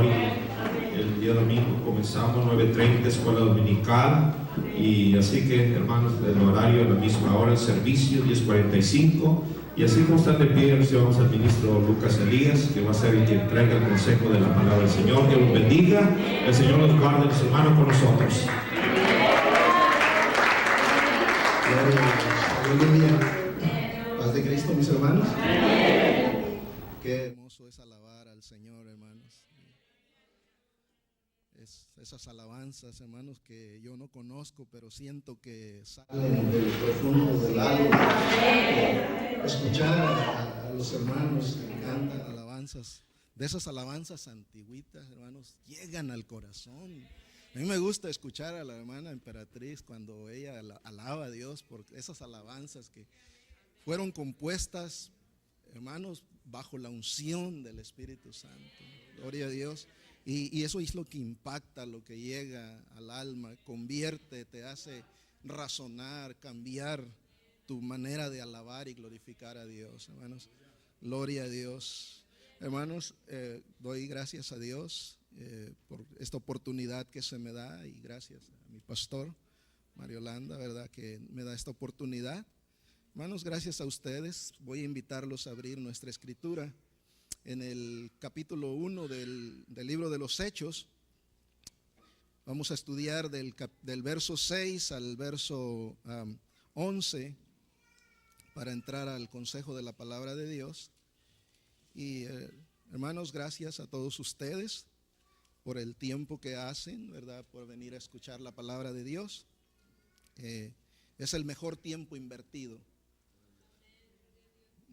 Señor. Y el día domingo comenzamos 9:30 escuela dominical. Y así que, hermanos, el horario a la misma hora, el servicio 10:45. Y así como están de pie, recibamos al ministro Lucas Elías, que va a ser el que traiga el consejo de la palabra del Señor. Dios los bendiga, el Señor los guarde, su mano con nosotros. Aleluya. Paz de Cristo, mis hermanos. Qué hermoso es alabar al Señor, hermanos. Esas alabanzas, hermanos, que yo no conozco, pero siento que salen del profundo del alma. Escuchar a los hermanos que cantan alabanzas, de esas alabanzas antiguitas, hermanos, llegan al corazón. A mí me gusta escuchar a la hermana Emperatriz cuando ella alaba a Dios por esas alabanzas que fueron compuestas, hermanos, bajo la unción del Espíritu Santo. Gloria a Dios. Y eso es lo que impacta, lo que llega al alma, convierte, te hace razonar, cambiar tu manera de alabar y glorificar a Dios, hermanos. Gloria a Dios. Hermanos, doy gracias a Dios por esta oportunidad que se me da, y gracias a mi pastor, Mario Landa, ¿verdad?, que me da esta oportunidad. Hermanos, gracias a ustedes. Voy a invitarlos a abrir nuestra escritura en el capítulo 1 del libro de los Hechos. Vamos a estudiar del verso 6 al verso 11 para entrar al consejo de la palabra de Dios. Y hermanos, gracias a todos ustedes por el tiempo que hacen, ¿verdad?, por venir a escuchar la palabra de Dios. Es el mejor tiempo invertido.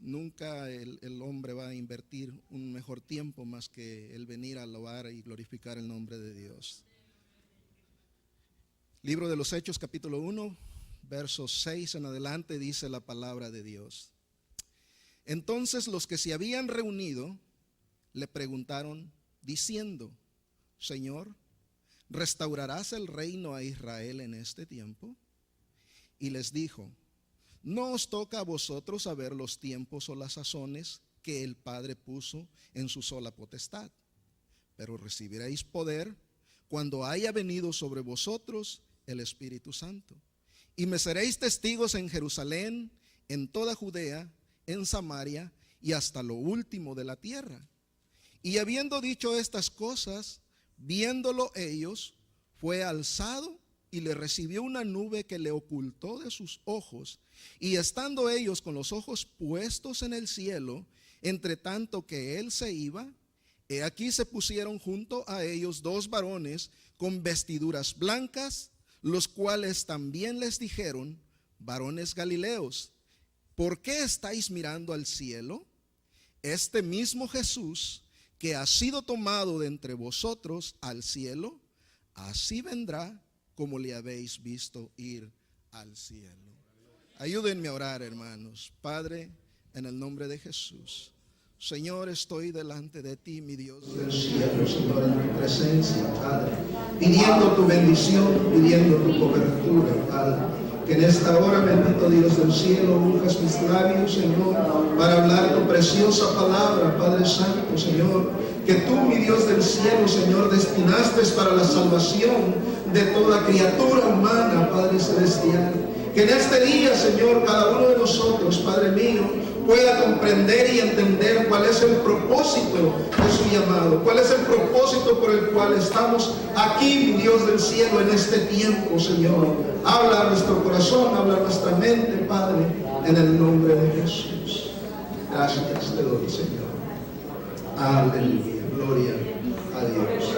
Nunca el hombre va a invertir un mejor tiempo más que el venir a alabar y glorificar el nombre de Dios. Libro de los Hechos, capítulo 1, versos 6 en adelante, dice la palabra de Dios. Entonces los que se habían reunido le preguntaron diciendo: Señor, ¿restaurarás el reino a Israel en este tiempo? Y les dijo: no os toca a vosotros saber los tiempos o las sazones que el Padre puso en su sola potestad, pero recibiréis poder cuando haya venido sobre vosotros el Espíritu Santo. Y me seréis testigos en Jerusalén, en toda Judea, en Samaria y hasta lo último de la tierra. Y habiendo dicho estas cosas, viéndolo ellos, fue alzado y le recibió una nube que le ocultó de sus ojos. Y estando ellos con los ojos puestos en el cielo, entre tanto que él se iba, he aquí se pusieron junto a ellos dos varones con vestiduras blancas, los cuales también les dijeron: varones galileos, ¿por qué estáis mirando al cielo? Este mismo Jesús que ha sido tomado de entre vosotros al cielo, así vendrá como le habéis visto ir al cielo. Ayúdenme a orar, hermanos. Padre, en el nombre de Jesús, Señor, estoy delante de ti, mi Dios del cielo, Señor, en tu presencia, Padre, pidiendo tu bendición, pidiendo tu cobertura, Padre. Que en esta hora, bendito Dios del cielo, unjas mis labios, Señor, para hablar tu preciosa palabra, Padre Santo, Señor, que tú, mi Dios del cielo, Señor, destinaste para la salvación de toda criatura humana, Padre celestial. Que en este día, Señor, cada uno de nosotros, Padre mío, pueda comprender y entender cuál es el propósito de su llamado, cuál es el propósito por el cual estamos aquí, mi Dios del cielo, en este tiempo, Señor. Habla a nuestro corazón, habla a nuestra mente, Padre, en el nombre de Jesús. Gracias te doy, Señor. Aleluya, gloria a Dios.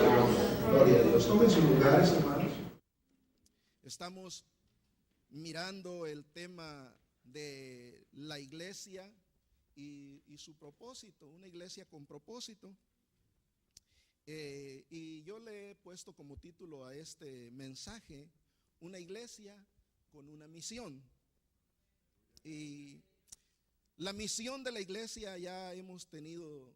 Gloria a Dios. Tomen sus lugares, hermanos. Estamos mirando el tema de la iglesia y su propósito, una iglesia con propósito. Y yo le he puesto como título a este mensaje: una iglesia con una misión. Y la misión de la iglesia, ya hemos tenido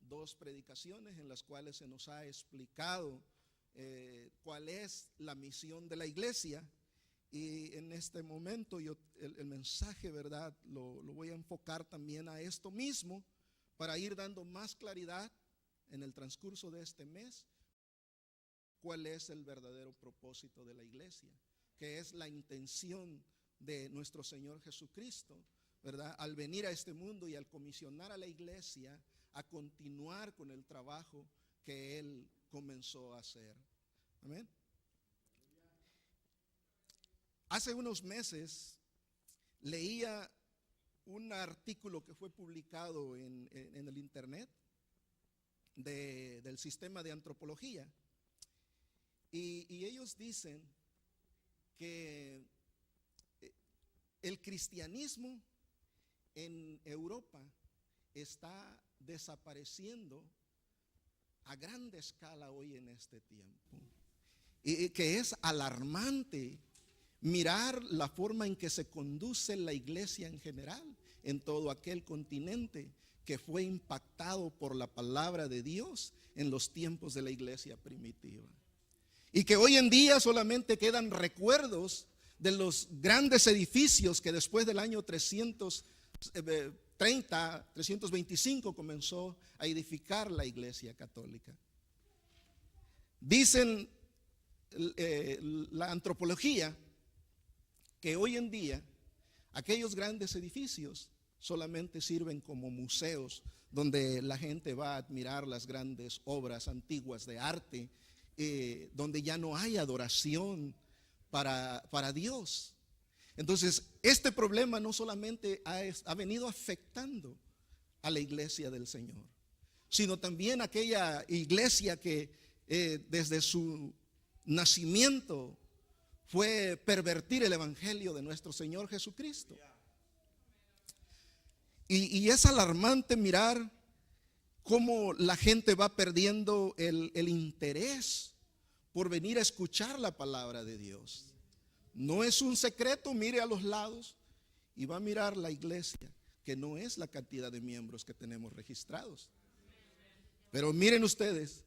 dos predicaciones en las cuales se nos ha explicado cuál es la misión de la iglesia. Y en este momento el mensaje, ¿verdad?, lo voy a enfocar también a esto mismo, para ir dando más claridad en el transcurso de este mes cuál es el verdadero propósito de la iglesia, que es la intención de nuestro Señor Jesucristo, ¿verdad? Al venir a este mundo y al comisionar a la iglesia a continuar con el trabajo que Él comenzó a hacer. Amén. Hace unos meses leía un artículo que fue publicado en el internet del sistema de antropología, y ellos dicen que el cristianismo en Europa está desapareciendo a grande escala hoy en este tiempo, y que es alarmante mirar la forma en que se conduce la iglesia en general en todo aquel continente que fue impactado por la palabra de Dios en los tiempos de la iglesia primitiva, y que hoy en día solamente quedan recuerdos de los grandes edificios que después del año 325 comenzó a edificar la iglesia católica. Dicen la antropología que hoy en día aquellos grandes edificios solamente sirven como museos donde la gente va a admirar las grandes obras antiguas de arte, donde ya no hay adoración para Dios. Entonces, este problema no solamente ha venido afectando a la iglesia del Señor, sino también aquella iglesia que desde su nacimiento fue pervertir el evangelio de nuestro Señor Jesucristo. Y es alarmante mirar cómo la gente va perdiendo el interés por venir a escuchar la palabra de Dios. No es un secreto, mire a los lados y va a mirar la iglesia, que no es la cantidad de miembros que tenemos registrados. Pero miren ustedes,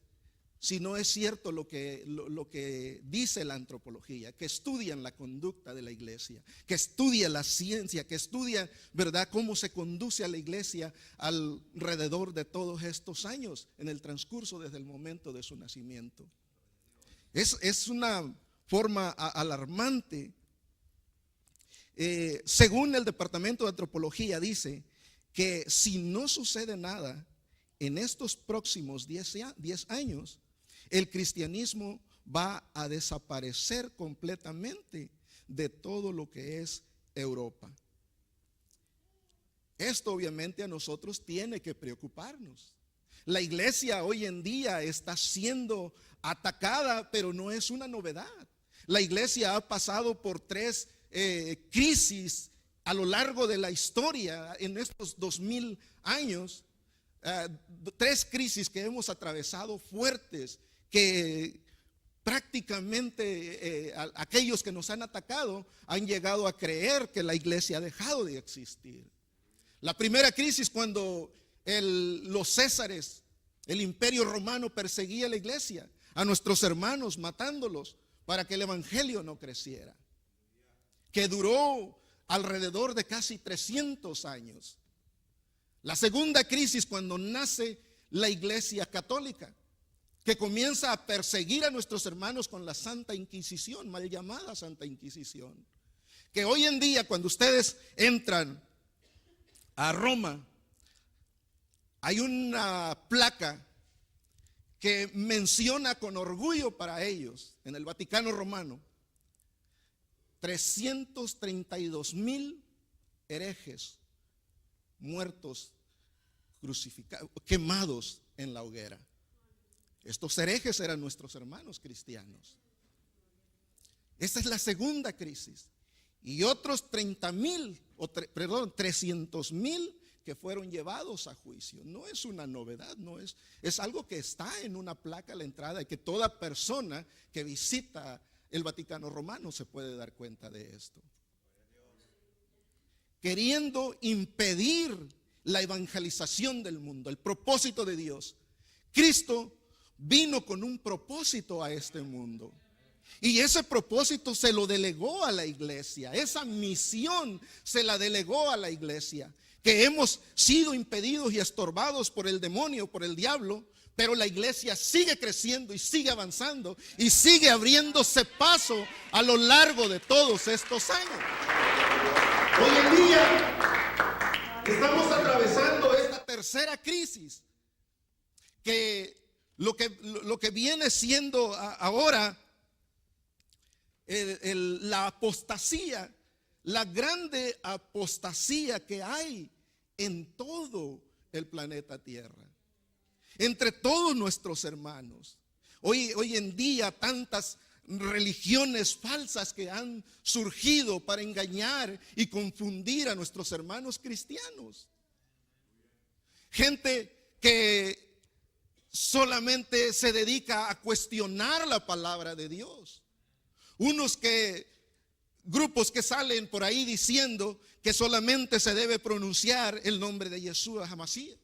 si no es cierto lo que dice la antropología, que estudian la conducta de la iglesia, que estudia la ciencia, que estudia, ¿verdad?, cómo se conduce a la iglesia alrededor de todos estos años, en el transcurso desde el momento de su nacimiento. Es una forma alarmante. Según el Departamento de Antropología, dice que si no sucede nada en estos próximos 10 años, el cristianismo va a desaparecer completamente de todo lo que es Europa. Esto obviamente a nosotros tiene que preocuparnos. La iglesia hoy en día está siendo atacada, pero no es una novedad. La iglesia ha pasado por 3 crisis a lo largo de la historia en estos 2000 años. 3 crisis que hemos atravesado fuertes, que prácticamente aquellos que nos han atacado han llegado a creer que la iglesia ha dejado de existir. La primera crisis, cuando los césares, el imperio romano, perseguía a la iglesia, a nuestros hermanos, matándolos para que el evangelio no creciera, que duró alrededor de casi 300 años. La segunda crisis, cuando nace la iglesia católica, que comienza a perseguir a nuestros hermanos con la Santa Inquisición, mal llamada Santa Inquisición, que hoy en día cuando ustedes entran a Roma, hay una placa que menciona con orgullo para ellos, en el Vaticano Romano, 332,000 herejes muertos, crucificados, quemados en la hoguera. Estos herejes eran nuestros hermanos cristianos. Esta es la segunda crisis. Y otros 300,000 que fueron llevados a juicio. No es una novedad, es algo que está en una placa a la entrada, y que toda persona que visita el Vaticano Romano se puede dar cuenta de esto. Queriendo impedir la evangelización del mundo, el propósito de Dios. Cristo vino con un propósito a este mundo, y ese propósito se lo delegó a la iglesia. Esa misión se la delegó a la iglesia, que hemos sido impedidos y estorbados por el demonio, por el diablo, pero la iglesia sigue creciendo y sigue avanzando y sigue abriéndose paso a lo largo de todos estos años. Hoy en día estamos atravesando esta tercera crisis, que lo que viene siendo ahora la apostasía, la grande apostasía que hay en todo el planeta Tierra, entre todos nuestros hermanos. Hoy en día tantas religiones falsas que han surgido para engañar y confundir a nuestros hermanos cristianos. Gente que solamente se dedica a cuestionar la palabra de Dios. Grupos que salen por ahí diciendo que solamente se debe pronunciar el nombre de Yeshua HaMashiach.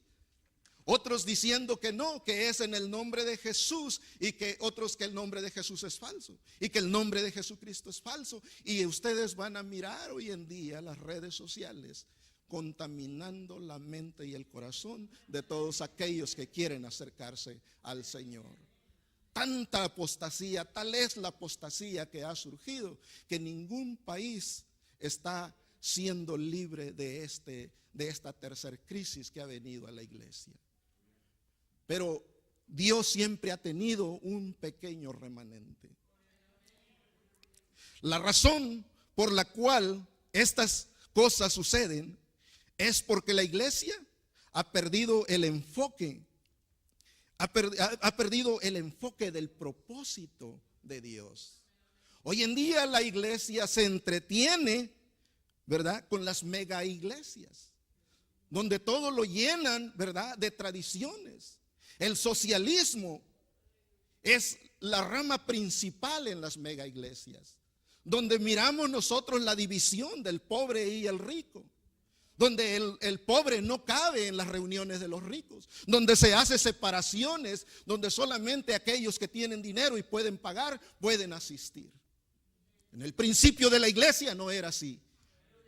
Otros diciendo que no, que es en el nombre de Jesús, y que otros que el nombre de Jesús es falso y que el nombre de Jesucristo es falso. Y ustedes van a mirar hoy en día las redes sociales contaminando la mente y el corazón de todos aquellos que quieren acercarse al Señor. Tanta apostasía, tal es la apostasía que ha surgido, que ningún país está siendo libre de esta tercera crisis que ha venido a la iglesia. Pero Dios siempre ha tenido un pequeño remanente. La razón por la cual estas cosas suceden es porque la iglesia ha perdido el enfoque. Ha perdido el enfoque del propósito de Dios. Hoy en día la iglesia se entretiene, ¿verdad?, con las mega iglesias, donde todo lo llenan, ¿verdad?, de tradiciones. El socialismo es la rama principal en las mega iglesias, donde miramos nosotros la división del pobre y el rico, donde el pobre no cabe en las reuniones de los ricos, donde se hace separaciones, donde solamente aquellos que tienen dinero y pueden pagar pueden asistir. En el principio de la iglesia no era así.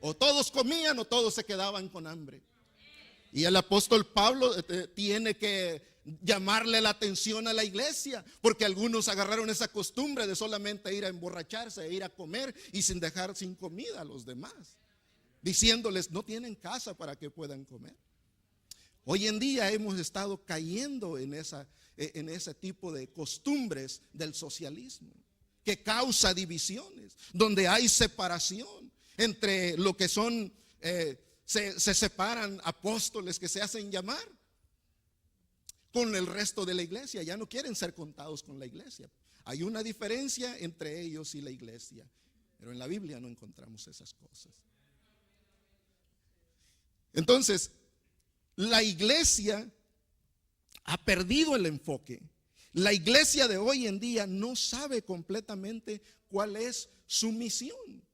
O todos comían o todos se quedaban con hambre. Y el apóstol Pablo tiene que llamarle la atención a la iglesia, porque algunos agarraron esa costumbre de solamente ir a emborracharse, ir a comer y sin dejar sin comida a los demás, diciéndoles no tienen casa para que puedan comer. Hoy en día hemos estado cayendo en ese tipo de costumbres del socialismo, que causa divisiones, donde hay separación entre lo que son, se separan apóstoles que se hacen llamar con el resto de la iglesia. Ya no quieren ser contados con la iglesia. Hay una diferencia entre ellos y la iglesia, pero en la Biblia no encontramos esas cosas. Entonces, la iglesia ha perdido el enfoque. La iglesia de hoy en día no sabe completamente cuál es su misión.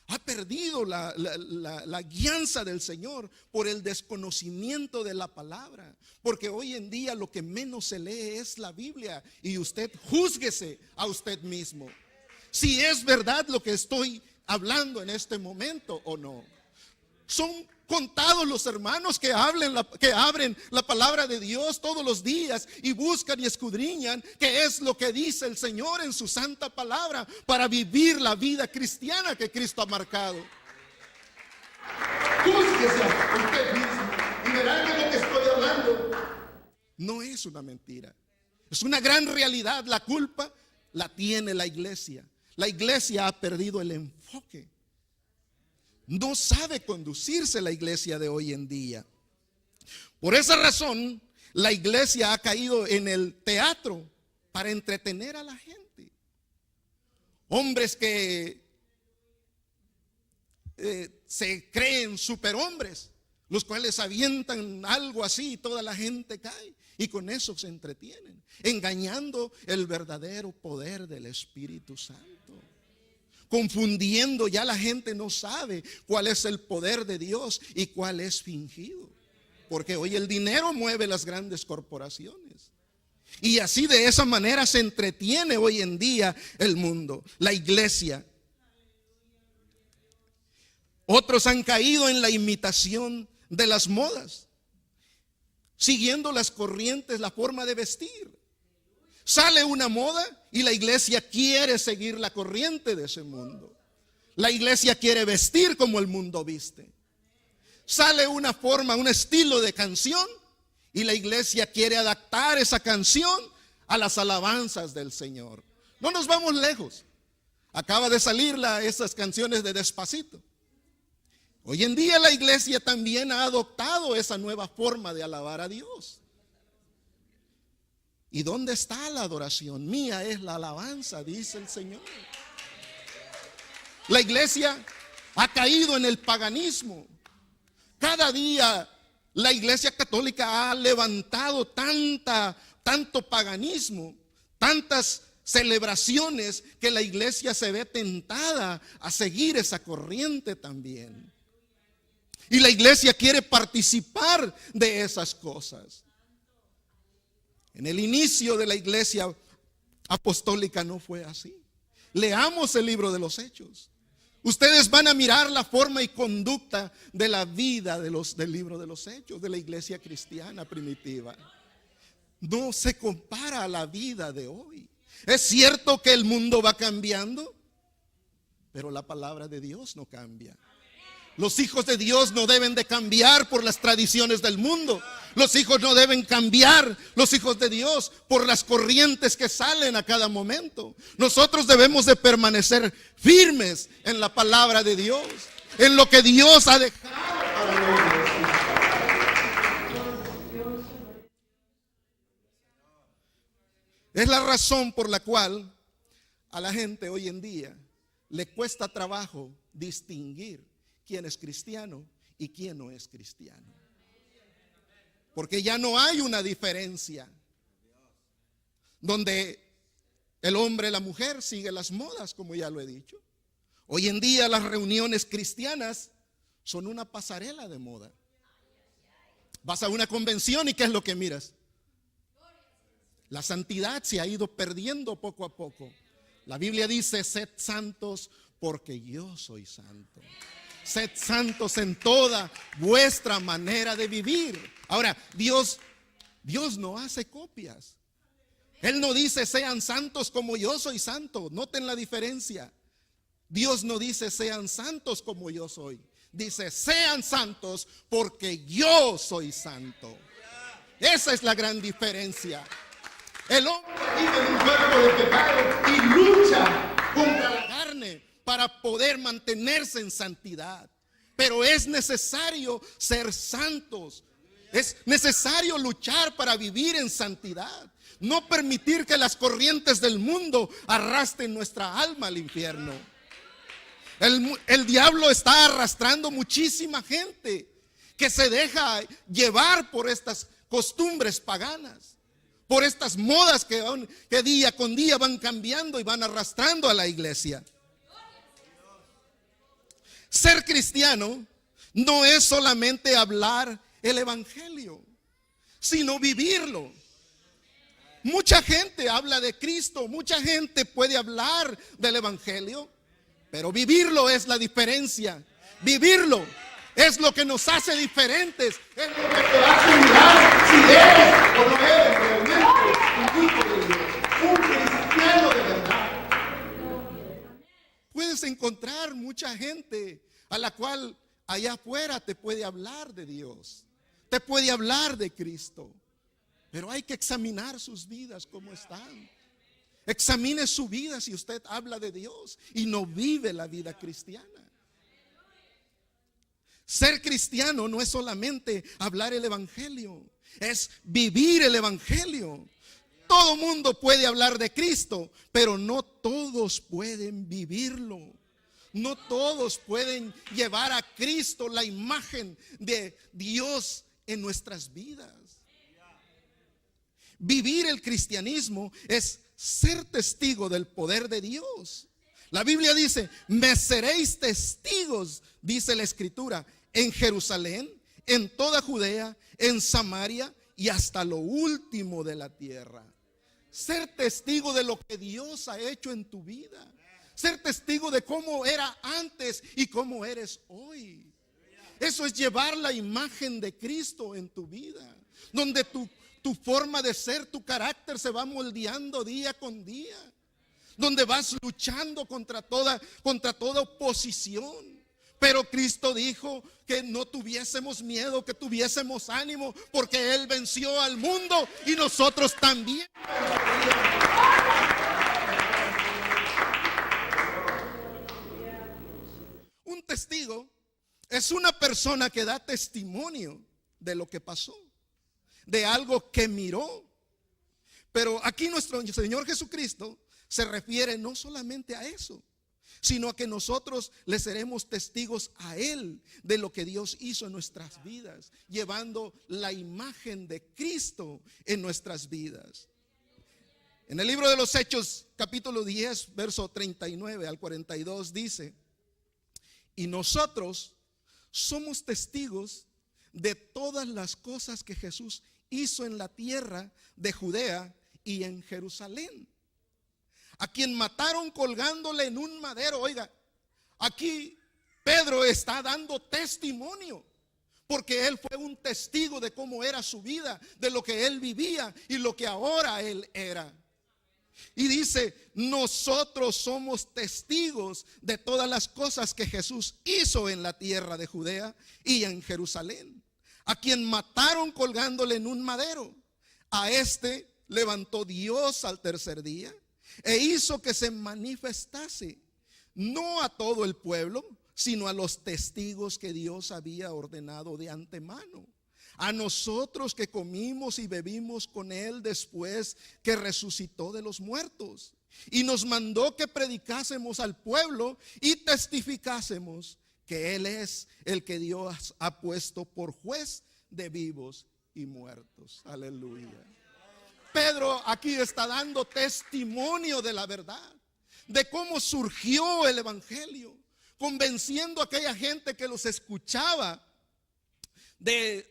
Ha perdido la guianza del Señor por el desconocimiento de la palabra. Porque hoy en día lo que menos se lee es la Biblia. Y usted júzguese a usted mismo si es verdad lo que estoy hablando en este momento o no. Son contados los hermanos que abren la palabra de Dios todos los días y buscan y escudriñan qué es lo que dice el Señor en su santa palabra para vivir la vida cristiana que Cristo ha marcado. Júzguese a usted mismo y verá que lo que estoy hablando no es una mentira, es una gran realidad. La culpa la tiene la iglesia. La iglesia ha perdido el enfoque. No sabe conducirse la iglesia de hoy en día. Por esa razón, la iglesia ha caído en el teatro para entretener a la gente. Hombres que se creen superhombres, los cuales avientan algo así y toda la gente cae. Y con eso se entretienen, engañando el verdadero poder del Espíritu Santo. Confundiendo, ya la gente no sabe cuál es el poder de Dios y cuál es fingido. Porque hoy el dinero mueve las grandes corporaciones. Y así de esa manera se entretiene hoy en día el mundo, la iglesia. Otros han caído en la imitación de las modas. siguiendo las corrientes, la forma de vestir. Sale una moda y la iglesia quiere seguir la corriente de ese mundo. La iglesia quiere vestir como el mundo viste. Sale una forma, un estilo de canción y la iglesia quiere adaptar esa canción a las alabanzas del Señor. No nos vamos lejos. Acaba de salir esas canciones de Despacito. Hoy en día la iglesia también ha adoptado esa nueva forma de alabar a Dios. ¿Y dónde está la adoración? Mía es la alabanza, dice el Señor. La iglesia ha caído en el paganismo. Cada día la iglesia católica ha levantado tanto paganismo, tantas celebraciones, que la iglesia se ve tentada a seguir esa corriente también. Y la iglesia quiere participar de esas cosas. En el inicio de la iglesia apostólica no fue así. Leamos el libro de los Hechos. Ustedes van a mirar la forma y conducta de la vida del libro de los Hechos, de la iglesia cristiana primitiva. No se compara a la vida de hoy. Es cierto que el mundo va cambiando, pero la palabra de Dios no cambia. Los hijos de Dios no deben de cambiar por las tradiciones del mundo. Los hijos no deben cambiar, los hijos de Dios, por las corrientes que salen a cada momento. Nosotros debemos de permanecer firmes en la palabra de Dios, en lo que Dios ha dejado para nosotros. Es la razón por la cual a la gente hoy en día le cuesta trabajo distinguir quién es cristiano y quién no es cristiano. Porque ya no hay una diferencia donde el hombre y la mujer siguen las modas, como ya lo he dicho. Hoy en día las reuniones cristianas son una pasarela de moda. Vas a una convención y ¿qué es lo que miras? La santidad se ha ido perdiendo poco a poco. La Biblia dice: sed santos porque yo soy santo. Sed santos en toda vuestra manera de vivir. Ahora, Dios no hace copias. Él no dice: sean santos como yo soy santo. Noten la diferencia. Dios no dice: sean santos como yo soy. Dice: sean santos porque yo soy santo. Esa es la gran diferencia. El hombre vive en un cuerpo de pecado y lucha contra la carne para poder mantenerse en santidad. Pero es necesario ser santos. Es necesario luchar para vivir en santidad. No permitir que las corrientes del mundo arrastren nuestra alma al infierno. El diablo está arrastrando muchísima gente que se deja llevar por estas costumbres paganas, por estas modas que día con día van cambiando y van arrastrando a la iglesia. Ser cristiano no es solamente hablar el evangelio, sino vivirlo. Mucha gente habla de Cristo, mucha gente puede hablar del evangelio, pero vivirlo es la diferencia. Vivirlo es lo que nos hace diferentes. Es lo que te va a asegurar si eres o no eres realmente un hijo de Dios, un cristiano de verdad. Puedes encontrar mucha gente a la cual allá afuera te puede hablar de Dios, te puede hablar de Cristo, pero hay que examinar sus vidas, cómo están. Examine su vida si usted habla de Dios y no vive la vida cristiana. Ser cristiano no es solamente hablar el evangelio, es vivir el evangelio. Todo mundo puede hablar de Cristo, pero no todos pueden vivirlo. No todos pueden llevar a Cristo, la imagen de Dios, en nuestras vidas. Vivir el cristianismo es ser testigo del poder de Dios. La Biblia dice: me seréis testigos, dice la Escritura, en Jerusalén, en toda Judea, en Samaria y hasta lo último de la tierra. Ser testigo de lo que Dios ha hecho en tu vida. Ser testigo de cómo era antes y cómo eres hoy. Eso es llevar la imagen de Cristo en tu vida. donde tu forma de ser, tu carácter se va moldeando día con día, donde vas luchando contra toda oposición. Pero Cristo dijo que no tuviésemos miedo, que tuviésemos ánimo, porque Él venció al mundo y nosotros también. Un testigo es una persona que da testimonio de lo que pasó, de algo que miró. Pero aquí nuestro Señor Jesucristo se refiere no solamente a eso, sino a que nosotros le seremos testigos a Él de lo que Dios hizo en nuestras vidas, llevando la imagen de Cristo en nuestras vidas. En el libro de los Hechos, capítulo 10, verso 39 al 42 dice: y nosotros somos testigos de todas las cosas que Jesús hizo en la tierra de Judea y en Jerusalén, a quien mataron colgándole en un madero. Oiga, aquí Pedro está dando testimonio, porque él fue un testigo de cómo era su vida, de lo que él vivía y lo que ahora él era. Y dice: nosotros somos testigos de todas las cosas que Jesús hizo en la tierra de Judea y en Jerusalén, a quien mataron colgándole en un madero. A este levantó Dios al tercer día e hizo que se manifestase, no a todo el pueblo, sino a los testigos que Dios había ordenado de antemano, a nosotros que comimos y bebimos con Él después que resucitó de los muertos. Y nos mandó que predicásemos al pueblo y testificásemos que Él es el que Dios ha puesto por juez de vivos y muertos. Aleluya. Pedro aquí está dando testimonio de la verdad, de cómo surgió el evangelio, convenciendo a aquella gente que los escuchaba del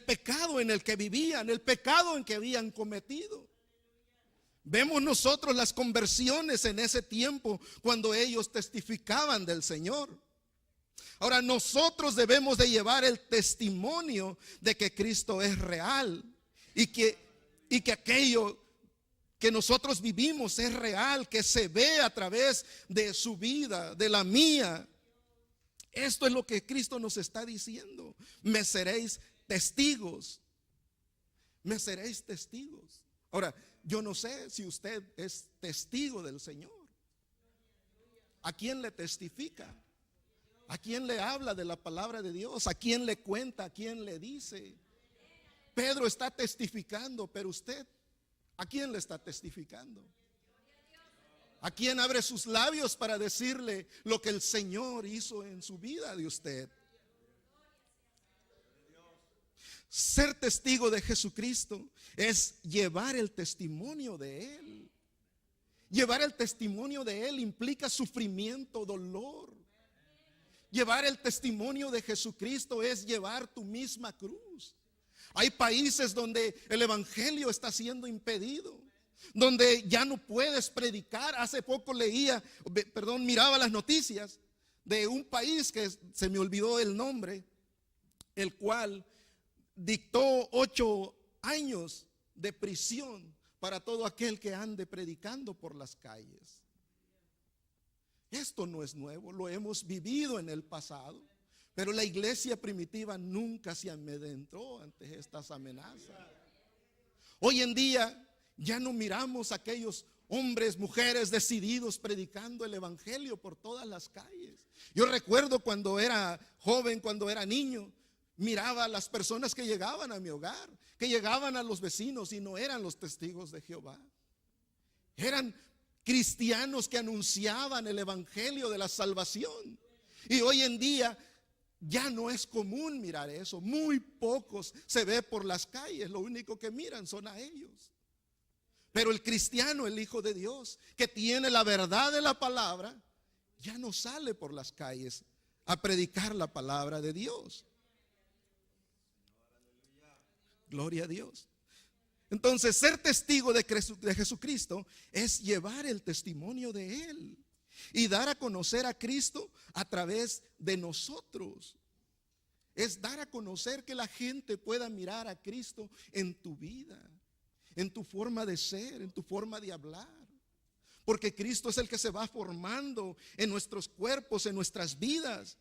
pecado en el que vivían, el pecado en que habían cometido. Vemos nosotros las conversiones en ese tiempo cuando ellos testificaban del Señor. Ahora nosotros debemos de llevar el testimonio de que Cristo es real y que aquello que nosotros vivimos es real, que se ve a través de su vida, de la mía. Esto es lo que Cristo nos está diciendo: me seréis testigos, me seréis testigos. Ahora, yo no sé si usted es testigo del Señor. ¿A quién le testifica? ¿A quién le habla de la palabra de Dios? ¿A quién le cuenta? ¿A quién le dice? Pedro está testificando, pero usted, ¿a quién le está testificando? ¿A quién abre sus labios para decirle lo que el Señor hizo en su vida de usted? Ser testigo de Jesucristo es llevar el testimonio de Él. Llevar el testimonio de Él implica sufrimiento, dolor. Llevar el testimonio de Jesucristo es llevar tu misma cruz. Hay países donde el evangelio está siendo impedido, donde ya no puedes predicar. Hace poco miraba las noticias de un país que se me olvidó el nombre, el cual dictó 8 años de prisión para todo aquel que ande predicando por las calles. Esto no es nuevo, lo hemos vivido en el pasado, pero la iglesia primitiva nunca se amedrentó ante estas amenazas. Hoy en día ya no miramos a aquellos hombres, mujeres decididos predicando el evangelio por todas las calles. Yo recuerdo cuando era joven, cuando era niño, miraba a las personas que llegaban a mi hogar, que llegaban a los vecinos y no eran los testigos de Jehová. Eran cristianos que anunciaban el evangelio de la salvación. Y hoy en día ya no es común mirar eso. Muy pocos se ve por las calles. Lo único que miran son a ellos. Pero el cristiano, el Hijo de Dios, que tiene la verdad de la palabra, ya no sale por las calles a predicar la palabra de Dios. Gloria a Dios. Entonces, ser testigo de Jesucristo es llevar el testimonio de Él y dar a conocer a Cristo a través de nosotros. es dar a conocer, que la gente pueda mirar a Cristo en tu vida, en tu forma de ser, en tu forma de hablar. Porque Cristo es el que se va formando en nuestros cuerpos, en nuestras vidas.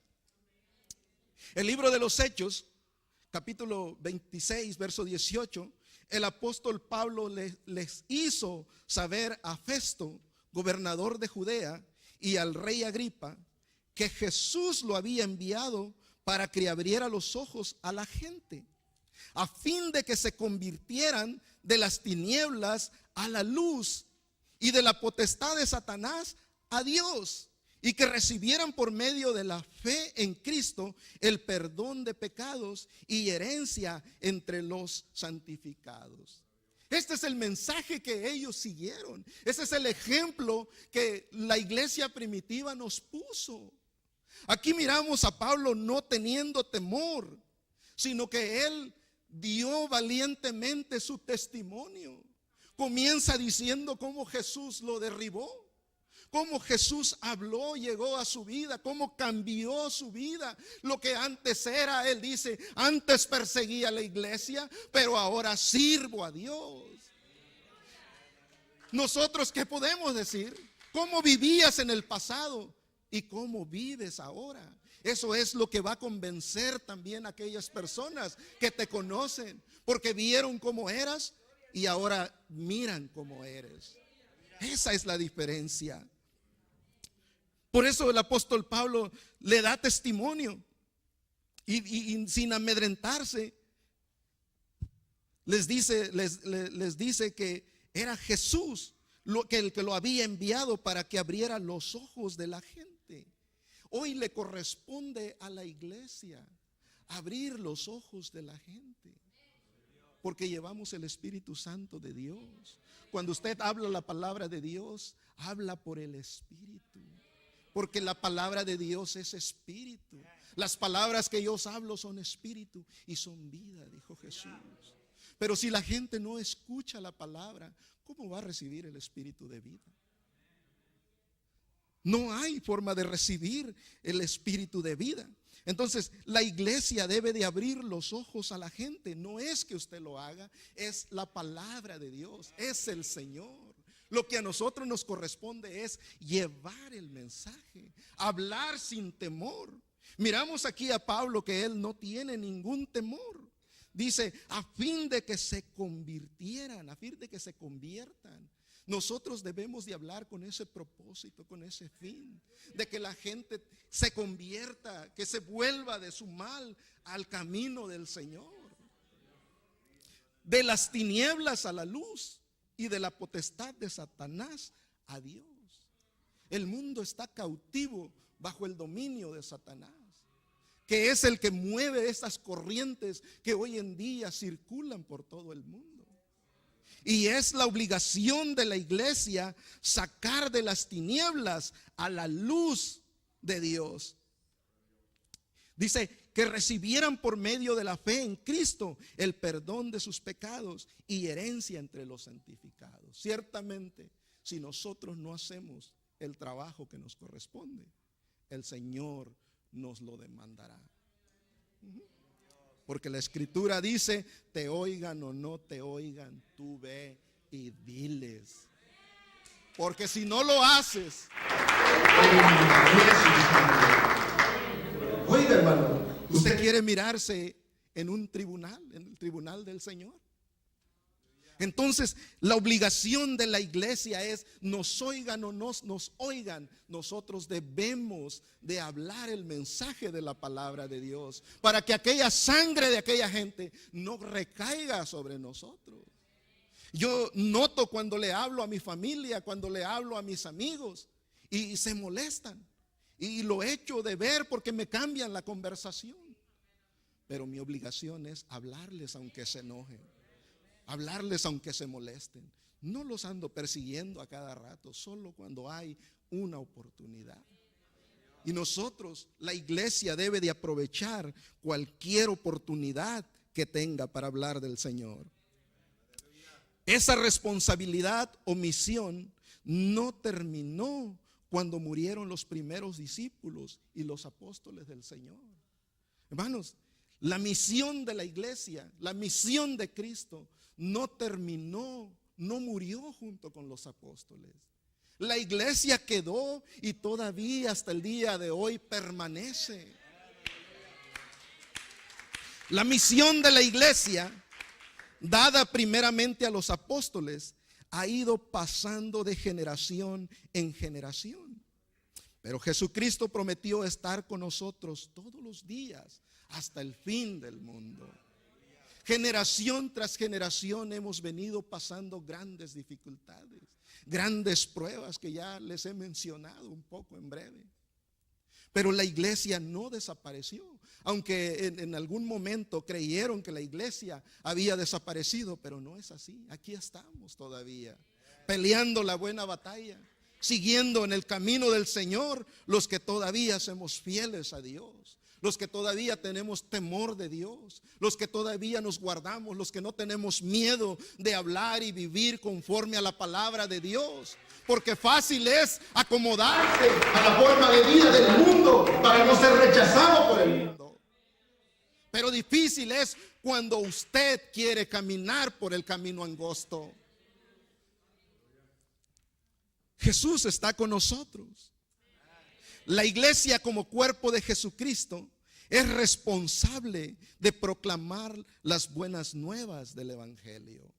El libro de los Hechos, capítulo 26, verso 18, el apóstol Pablo les hizo saber a Festo, gobernador de Judea, y al rey Agripa, que Jesús lo había enviado para que abriera los ojos a la gente, a fin de que se convirtieran de las tinieblas a la luz y de la potestad de Satanás a Dios, y que recibieran por medio de la fe en Cristo el perdón de pecados y herencia entre los santificados. Este es el mensaje que ellos siguieron. Ese es el ejemplo que la iglesia primitiva nos puso. Aquí miramos a Pablo no teniendo temor, sino que él dio valientemente su testimonio. Comienza diciendo cómo Jesús lo derribó, cómo Jesús habló, llegó a su vida, cómo cambió su vida. Lo que antes era, él dice, antes perseguía a la iglesia, pero ahora sirvo a Dios. Nosotros, ¿qué podemos decir? ¿Cómo vivías en el pasado y cómo vives ahora? Eso es lo que va a convencer también a aquellas personas que te conocen, porque vieron cómo eras y ahora miran cómo eres. Esa es la diferencia. Por eso el apóstol Pablo le da testimonio y sin amedrentarse les dice que era Jesús el que lo había enviado para que abriera los ojos de la gente. Hoy le corresponde a la iglesia abrir los ojos de la gente, porque llevamos el Espíritu Santo de Dios. Cuando usted habla la palabra de Dios, habla por el Espíritu, porque la palabra de Dios es espíritu. Las palabras que yo hablo son espíritu y son vida, dijo Jesús. Pero si la gente no escucha la palabra, ¿cómo va a recibir el espíritu de vida? No hay forma de recibir el espíritu de vida. Entonces la iglesia debe de abrir los ojos a la gente. No es que usted lo haga, es la palabra de Dios, es el Señor. Lo que a nosotros nos corresponde es llevar el mensaje, hablar sin temor. Miramos aquí a Pablo que él no tiene ningún temor. Dice, a fin de que se convirtieran, a fin de que se conviertan. Nosotros debemos de hablar con ese propósito, con ese fin, de que la gente se convierta, que se vuelva de su mal al camino del Señor. De las tinieblas a la luz y de la potestad de Satanás a Dios. El mundo está cautivo bajo el dominio de Satanás, que es el que mueve estas corrientes que hoy en día circulan por todo el mundo. Y es la obligación de la iglesia sacar de las tinieblas a la luz de Dios. Dice que recibieran por medio de la fe en Cristo el perdón de sus pecados y herencia entre los santificados. Ciertamente, si nosotros no hacemos el trabajo que nos corresponde, el Señor nos lo demandará. Porque la escritura dice, te oigan o no te oigan, tú ve y diles. Porque si no lo haces, oiga, hermano, usted quiere mirarse en un tribunal, en el tribunal del Señor. Entonces la obligación de la iglesia es, nos oigan o no nos oigan, nosotros debemos de hablar el mensaje de la palabra de Dios, para que aquella sangre de aquella gente no recaiga sobre nosotros. Yo noto cuando le hablo a mi familia, cuando le hablo a mis amigos y se molestan, y lo echo de ver porque me cambian la conversación. Pero mi obligación es hablarles aunque se enojen, hablarles aunque se molesten. No los ando persiguiendo a cada rato, solo cuando hay una oportunidad. Y nosotros, la iglesia, debe de aprovechar cualquier oportunidad que tenga para hablar del Señor. Esa responsabilidad o misión no terminó cuando murieron los primeros discípulos y los apóstoles del Señor. Hermanos, La misión de la iglesia, la misión de Cristo no terminó, no murió junto con los apóstoles. La iglesia quedó y todavía hasta el día de hoy permanece. La misión de la iglesia, dada primeramente a los apóstoles, ha ido pasando de generación en generación. Pero Jesucristo prometió estar con nosotros todos los días hasta el fin del mundo. Generación tras generación hemos venido pasando grandes dificultades, grandes pruebas que ya les he mencionado un poco en breve. Pero la iglesia no desapareció, aunque en algún momento creyeron que la iglesia había desaparecido, pero no es así. Aquí estamos todavía, peleando la buena batalla, siguiendo en el camino del Señor, los que todavía somos fieles a Dios, los que todavía tenemos temor de Dios, los que todavía nos guardamos, los que no tenemos miedo de hablar y vivir conforme a la palabra de Dios. Porque fácil es acomodarse a la forma de vida del mundo para no ser rechazado por el mundo. Pero difícil es cuando usted quiere caminar por el camino angosto. Jesús está con nosotros. La iglesia, como cuerpo de Jesucristo, es responsable de proclamar las buenas nuevas del evangelio.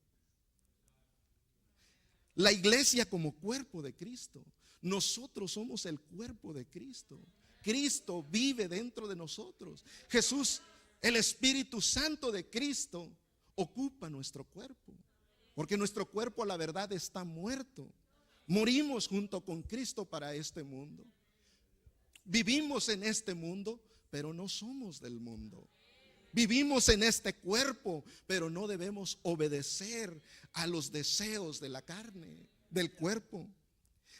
La iglesia como cuerpo de Cristo, nosotros somos el cuerpo de Cristo. Cristo vive dentro de nosotros. Jesús, el Espíritu Santo de Cristo, ocupa nuestro cuerpo, porque nuestro cuerpo, la verdad, está muerto. Morimos junto con Cristo para este mundo. Vivimos en este mundo, pero no somos del mundo. Vivimos en este cuerpo, pero no debemos obedecer a los deseos de la carne, del cuerpo.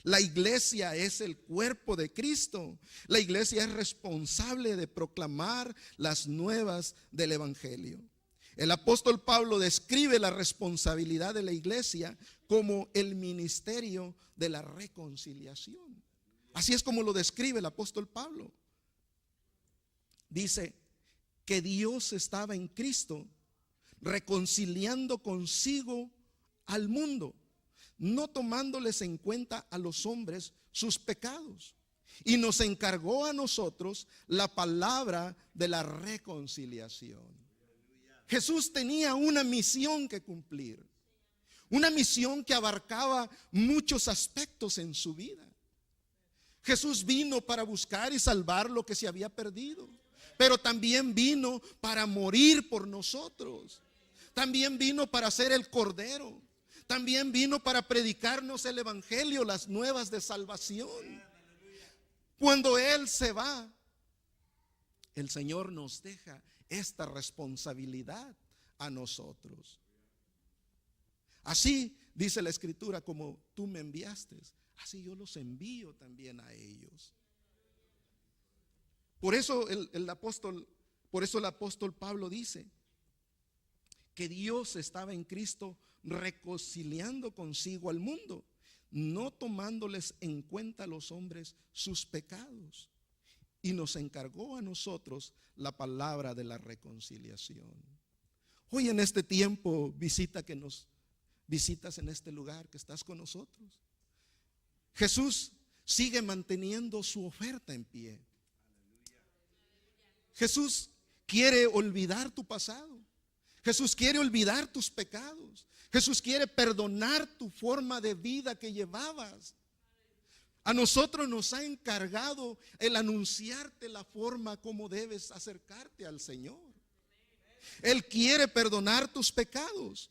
La iglesia es el cuerpo de Cristo. La iglesia es responsable de proclamar las nuevas del evangelio. El apóstol Pablo describe la responsabilidad de la iglesia como el ministerio de la reconciliación. Así es como lo describe el apóstol Pablo. Dice que Dios estaba en Cristo reconciliando consigo al mundo, no tomándoles en cuenta a los hombres sus pecados, y nos encargó a nosotros la palabra de la reconciliación. Jesús tenía una misión que cumplir, una misión que abarcaba muchos aspectos en su vida. Jesús vino para buscar y salvar lo que se había perdido, pero también vino para morir por nosotros. También vino para ser el Cordero. También vino para predicarnos el evangelio, las nuevas de salvación. Cuando Él se va, el Señor nos deja esta responsabilidad a nosotros. Así dice la Escritura: como tú me enviaste, así yo los envío también a ellos. Por eso el apóstol Pablo dice que Dios estaba en Cristo reconciliando consigo al mundo, no tomándoles en cuenta a los hombres sus pecados, y nos encargó a nosotros la palabra de la reconciliación. Hoy en este tiempo que nos visitas en este lugar, que estás con nosotros, Jesús sigue manteniendo su oferta en pie. Jesús quiere olvidar tu pasado. Jesús quiere olvidar tus pecados. Jesús quiere perdonar tu forma de vida que llevabas. A nosotros nos ha encargado el anunciarte la forma como debes acercarte al Señor. Él quiere perdonar tus pecados.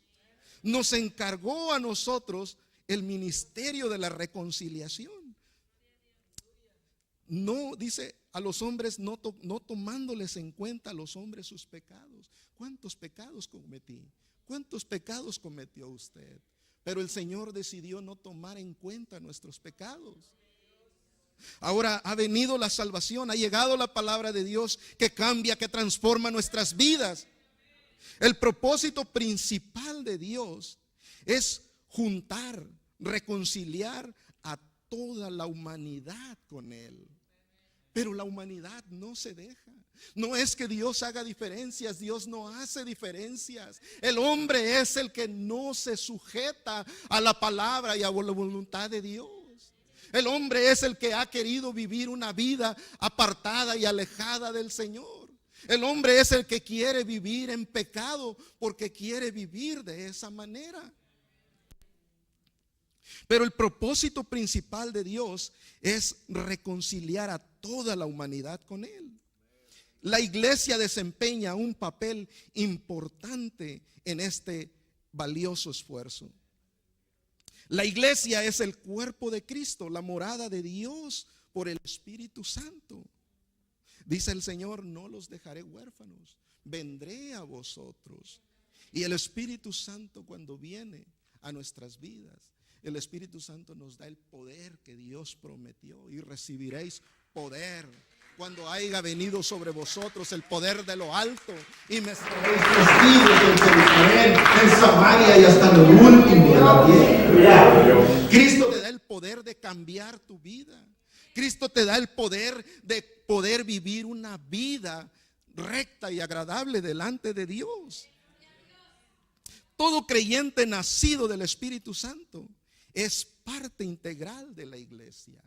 Nos encargó a nosotros el ministerio de la reconciliación. No, dice, a los hombres no tomándoles en cuenta a los hombres sus pecados. ¿Cuántos pecados cometí? ¿Cuántos pecados cometió usted? Pero el Señor decidió no tomar en cuenta nuestros pecados. Ahora ha venido la salvación, ha llegado la palabra de Dios que cambia, que transforma nuestras vidas. El propósito principal de Dios es juntar, reconciliar a toda la humanidad con Él. Pero la humanidad no se deja. No es que Dios haga diferencias, Dios no hace diferencias. El hombre es el que no se sujeta a la palabra y a la voluntad de Dios. El hombre es el que ha querido vivir una vida apartada y alejada del Señor. El hombre es el que quiere vivir en pecado porque quiere vivir de esa manera. Pero el propósito principal de Dios es reconciliar a toda la humanidad con Él. La iglesia desempeña un papel importante en este valioso esfuerzo. La iglesia es el cuerpo de Cristo, la morada de Dios por el Espíritu Santo. Dice el Señor: no los dejaré huérfanos, vendré a vosotros. Y el Espíritu Santo, cuando viene a nuestras vidas, el Espíritu Santo nos da el poder que Dios prometió. Y recibiréis poder cuando haya venido sobre vosotros el poder de lo alto, y me seréis testigos en Jerusalén, en Samaria y hasta lo último de la tierra. Cristo te da el poder de cambiar tu vida. Cristo te da el poder de poder vivir una vida recta y agradable delante de Dios. Todo creyente nacido del Espíritu Santo es parte integral de la iglesia.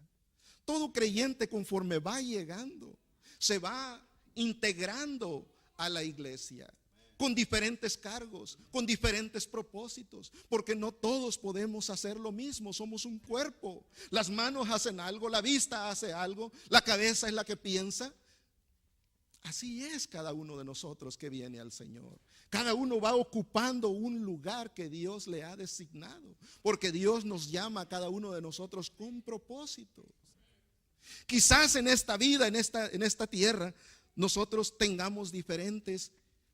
Todo creyente, conforme va llegando, se va integrando a la iglesia con diferentes cargos, con diferentes propósitos, porque no todos podemos hacer lo mismo. Somos un cuerpo. Las manos hacen algo, la vista hace algo, la cabeza es la que piensa. Así es cada uno de nosotros que viene al Señor. Cada uno va ocupando un lugar que Dios le ha designado, porque Dios nos llama a cada uno de nosotros con propósitos. Quizás en esta vida, en esta tierra, nosotros tengamos diferentes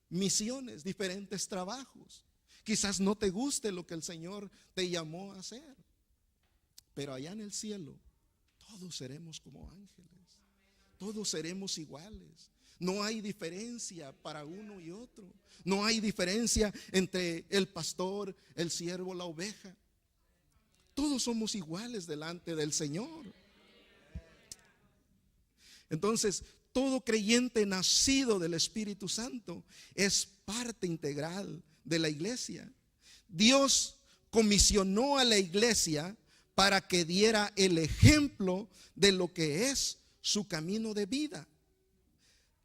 misiones, diferentes trabajos. Quizás no te guste lo que el Señor te llamó a hacer, pero allá en el cielo todos seremos como ángeles, todos seremos iguales. No hay diferencia para uno y otro. No hay diferencia entre el pastor, el siervo, la oveja. Todos somos iguales delante del Señor. Entonces, todo creyente nacido del Espíritu Santo es parte integral de la iglesia. Dios comisionó a la iglesia para que diera el ejemplo de lo que es su camino de vida.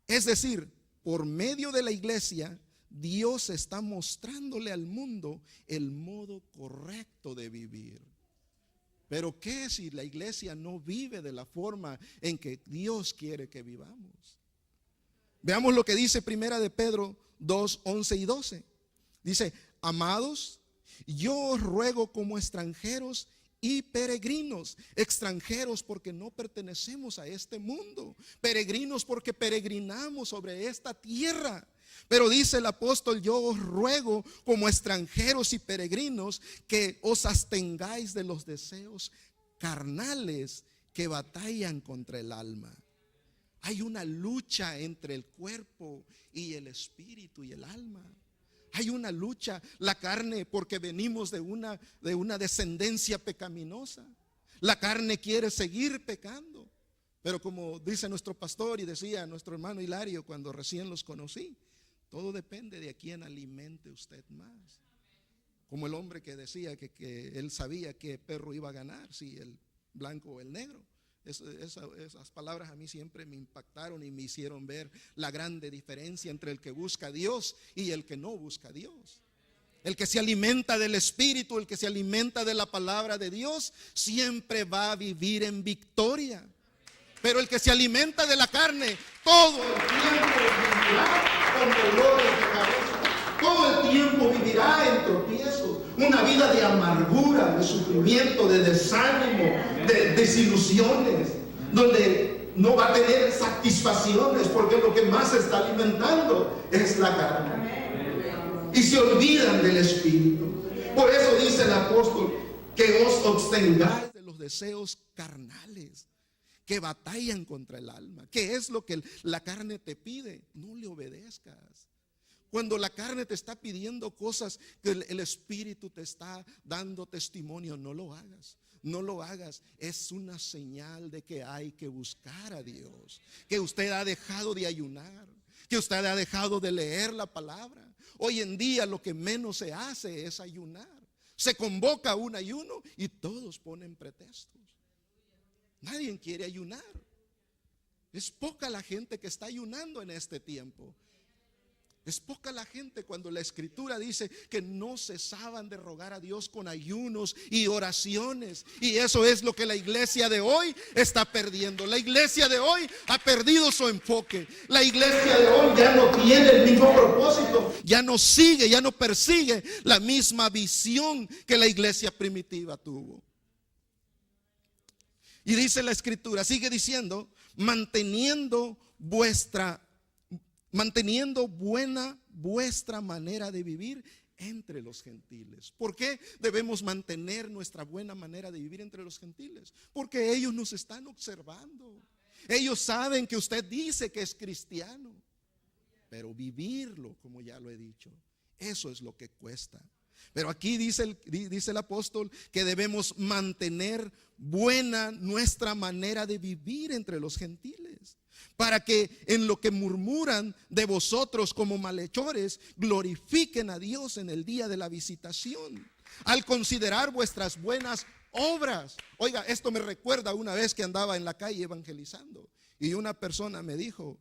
Es decir, por medio de la iglesia, Dios está mostrándole al mundo el modo correcto de vivir. Pero ¿qué si la iglesia no vive de la forma en que Dios quiere que vivamos? Veamos lo que dice Primera de Pedro 2, 11 y 12. Dice: amados, yo os ruego como extranjeros y peregrinos. Extranjeros porque no pertenecemos a este mundo, peregrinos porque peregrinamos sobre esta tierra. Pero dice el apóstol: yo os ruego como extranjeros y peregrinos que os abstengáis de los deseos carnales que batallan contra el alma. Hay una lucha entre el cuerpo y el espíritu y el alma. Hay una lucha, la carne, porque venimos de una descendencia pecaminosa. La carne quiere seguir pecando. Pero como dice nuestro pastor y decía nuestro hermano Hilario cuando recién los conocí, todo depende de a quién alimente usted más. Como el hombre que decía que él sabía qué perro iba a ganar, si el blanco o el negro. Esas palabras a mí siempre me impactaron y me hicieron ver la grande diferencia entre el que busca a Dios y el que no busca a Dios. El que se alimenta del Espíritu, el que se alimenta de la palabra de Dios, siempre va a vivir en victoria. Pero el que se alimenta de la carne, todo el tiempo vivirá con dolores de cabeza, todo el tiempo vivirá en tropiezos, una vida de amargura, de sufrimiento, de desánimo, de desilusiones, donde no va a tener satisfacciones porque lo que más se está alimentando es la carne. Y se olvidan del Espíritu. Por eso dice el apóstol que os abstengáis de los deseos carnales que batallan contra el alma. ¿Qué es lo que la carne te pide? No le obedezcas. Cuando la carne te está pidiendo cosas que el Espíritu te está dando testimonio, no lo hagas. No lo hagas. Es una señal de que hay que buscar a Dios, que usted ha dejado de ayunar, que usted ha dejado de leer la palabra. Hoy en día lo que menos se hace es ayunar. Se convoca un ayuno y todos ponen pretextos. Nadie quiere ayunar. Es poca la gente que está ayunando en este tiempo. Es poca la gente cuando la Escritura dice que no cesaban de rogar a Dios con ayunos y oraciones. Y eso es lo que la iglesia de hoy está perdiendo. La iglesia de hoy ha perdido su enfoque. La iglesia de hoy ya no tiene el mismo propósito. Ya no sigue, ya no persigue la misma visión que la iglesia primitiva tuvo. Y dice la Escritura, sigue diciendo, manteniendo buena vuestra manera de vivir entre los gentiles. ¿Por qué debemos mantener nuestra buena manera de vivir entre los gentiles? Porque ellos nos están observando. Ellos saben que usted dice que es cristiano, pero vivirlo, como ya lo he dicho, eso es lo que cuesta. Pero aquí dice el apóstol que debemos mantener buena nuestra manera de vivir entre los gentiles, para que en lo que murmuran de vosotros como malhechores, glorifiquen a Dios en el día de la visitación, al considerar vuestras buenas obras. Oiga, esto me recuerda una vez que andaba en la calle evangelizando y una persona me dijo,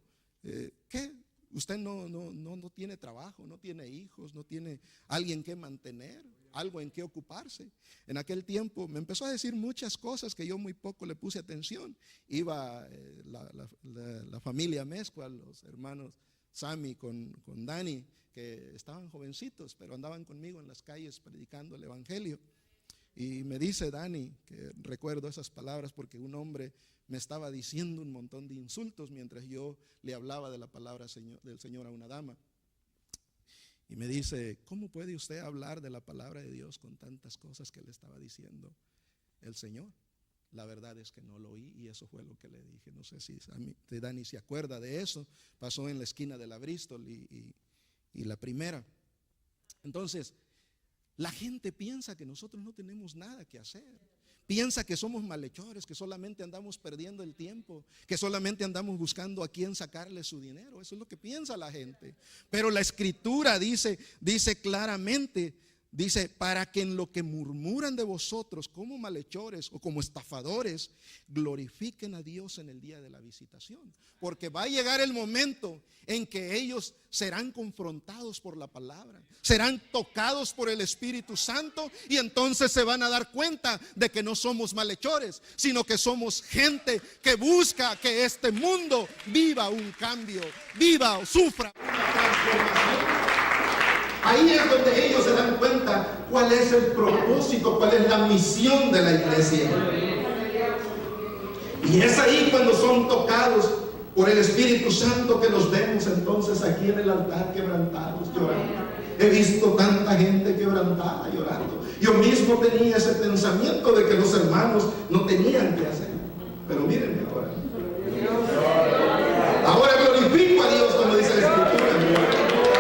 ¿qué? Usted no tiene trabajo, no tiene hijos, no tiene alguien que mantener, algo en que ocuparse. En aquel tiempo me empezó a decir muchas cosas que yo muy poco le puse atención. Iba la familia Mezcua, los hermanos Sammy con Dani, que estaban jovencitos, pero andaban conmigo en las calles predicando el evangelio. Y me dice Dani, que recuerdo esas palabras porque un hombre me estaba diciendo un montón de insultos mientras yo le hablaba de la palabra del Señor a una dama. Y me dice, ¿cómo puede usted hablar de la palabra de Dios con tantas cosas que le estaba diciendo el Señor? La verdad es que no lo oí y eso fue lo que le dije. No sé si Dani se acuerda de eso. Pasó en la esquina de la Bristol y la primera. Entonces, la gente piensa que nosotros no tenemos nada que hacer. Piensa que somos malhechores, que solamente andamos perdiendo el tiempo, que solamente andamos buscando a quién sacarle su dinero. Eso es lo que piensa la gente. Pero la Escritura dice claramente, dice, para que en lo que murmuran de vosotros como malhechores o como estafadores, glorifiquen a Dios en el día de la visitación. Porque va a llegar el momento en que ellos serán confrontados por la palabra, serán tocados por el Espíritu Santo y entonces se van a dar cuenta de que no somos malhechores, sino que somos gente que busca que este mundo viva un cambio, viva o sufra una transformación. Ahí es donde ellos se dan cuenta cuál es el propósito, cuál es la misión de la iglesia. Y es ahí cuando son tocados por el Espíritu Santo que los vemos entonces aquí en el altar quebrantados, llorando. He visto tanta gente quebrantada llorando. Yo mismo tenía ese pensamiento de que los hermanos no tenían que hacer. Pero mírenme ahora. Ahora glorifico a Dios, como dice la Escritura,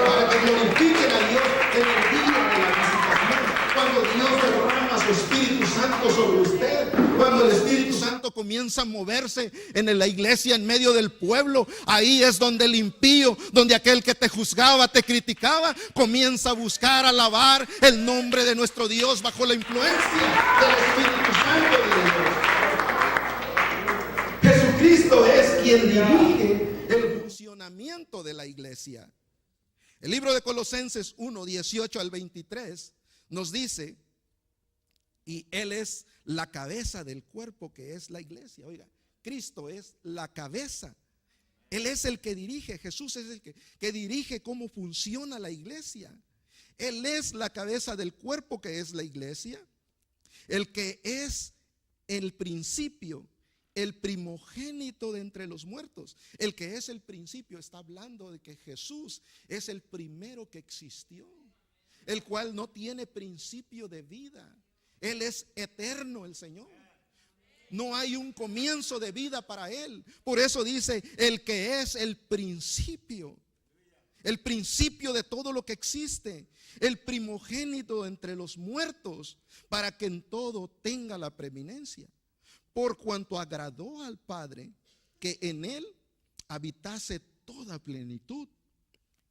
para que glorifiquen a Dios en el día de la visitación, cuando Dios derrama su Espíritu Santo sobre usted, cuando el Espíritu Santo comienza a moverse en la iglesia, en medio del pueblo. Ahí es donde el impío, donde aquel que te juzgaba, te criticaba, comienza a buscar, a alabar el nombre de nuestro Dios bajo la influencia del Espíritu Santo de Dios. Jesucristo es quien dirige el funcionamiento de la iglesia. El libro de Colosenses 1, 18 al 23 nos dice, y Él es la cabeza del cuerpo que es la iglesia. Oiga, Cristo es la cabeza. Él es el que dirige, Jesús es el que dirige cómo funciona la iglesia. Él es la cabeza del cuerpo que es la iglesia, el que es el principio, el primogénito de entre los muertos. El que es el principio está hablando de que Jesús es el primero que existió, el cual no tiene principio de vida. Él es eterno, el Señor. No hay un comienzo de vida para Él. Por eso dice, el que es el principio, el principio de todo lo que existe, el primogénito entre los muertos, para que en todo tenga la preeminencia. Por cuanto agradó al Padre que en él habitase toda plenitud,